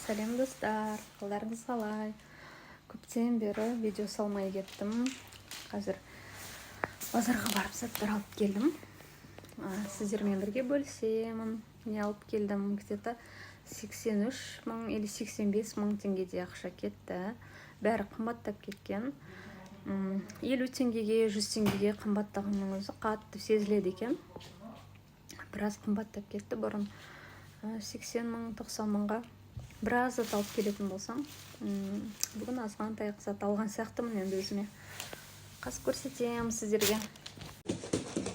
Сәлем достар, қалдарыңыз қалай? Көптен бері видео салмай кеттім. Қазір базарға барып заттар алып келдім. Сіздермен бірге бөлісемін. Не алып келдім? Где-то 83 мың или 85 мың теңгеде ақша кетті. Бәрі қымбаттап кеткен. 50 теңгеге, 100 теңгеге қымбаттағанның өзі қатты сезіледі екен. Біраз қымбаттап кетті. Бұрын 80 мың, 90 мыңға біраз зат алып келетін болсам, бүгін азғантай зат алған сияқтымын енді өзіме. Қазір көрсетемін сіздерге.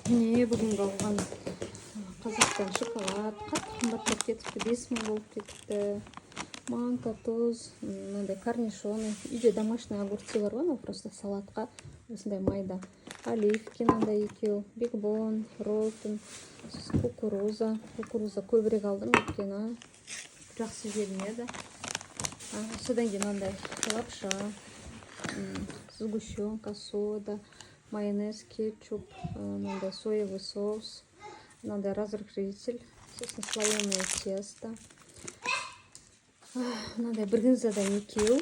Не бүгінгі алған Қазақтан шоколад қатты қымбаттап кетіпті, 5 мың болып кетіпті. Манка, тұз, мынандай корнишоны, үйде домашний огурцы бар ғой, просто салатқа осындай майда. Оливки мынандай екеу, бигбон, ролтон, кукуруза көбірек алдым өйткені жақсы желінеді. Содан кейін мынандай лапша, сгущенка, сода, майонез, кетчуп, мынандай соевый соус, мынандай разрыхлитель, сосын слоеное тесто. Мынандай брынзадан екеу,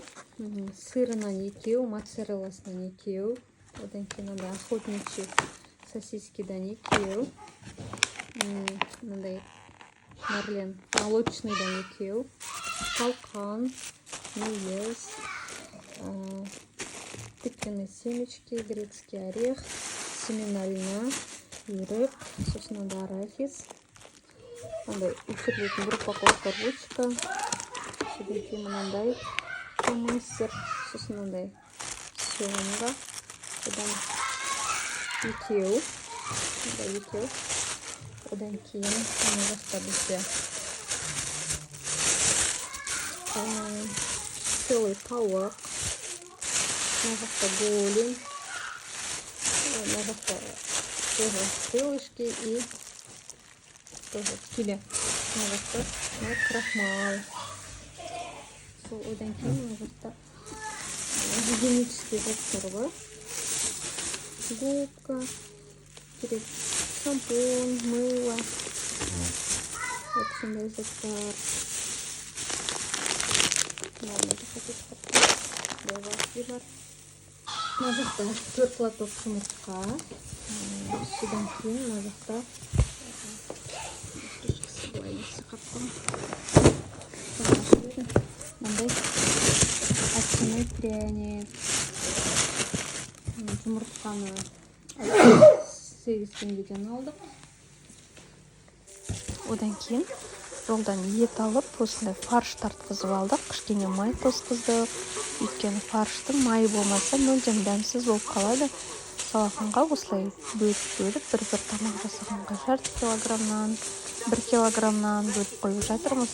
сырынан екеу, моцарелласынан екеу, одан кейін мынандай охотничий сосискидан екеу, мындай марлен молочныйдан екеу, талқан, мүйіз, тыквенные семечки, грецкий орех, семена льна, үйрек, сосын мындай арахис, мындай үкілетін бір упаковка ручка, содан кейін мынандай мысыр, сосын мындай семга, одан екеу, одан кейін мына жақта бізде целый тауық, мына жақта голень, мына жақта тоже крылышки и тоже филе, мына жақта крахмал. Одан кейін мына жақта гигиенический заттар бар, губка, шампунь, мыло, вот сондай заттар. Мына жақта 4 лоток жұмыртқа, содан кейін мына жақта мындай овсяной пряник, жұмыртқаны 8 теңгеден алдық. Одан кейін жолдан ет алып, осындай фарш тартқызып алдық, кішкене май қосқыздық. Өйткені фарштың майы болмаса мүлдем дәмсіз болып қалады. Салақанға осылай бөліп бір тамақ жасағанға 1,5 килограммнан 1 килограммнан бөліп қойып жатырмыз.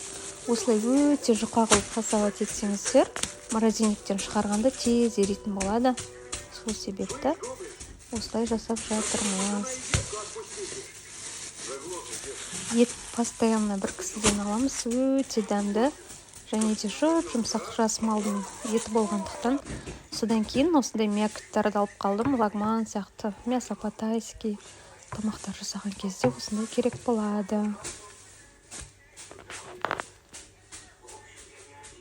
Осылай өте жұқа қылып фасовать етсеңіздер, морозильниктен шығарғанда тез еритін болады. Сол себепті осылай жасап жатырмыз. Ет постоянно бір кісіден аламыз, өте дәмді. Және де жұмсақ жас малдың еті болғандықтан. Содан кейін осындай мякоттарды алып қалдым. Лагман сияқты, мясо по-тайски тамақтар жасаған кезде осындай керек болады.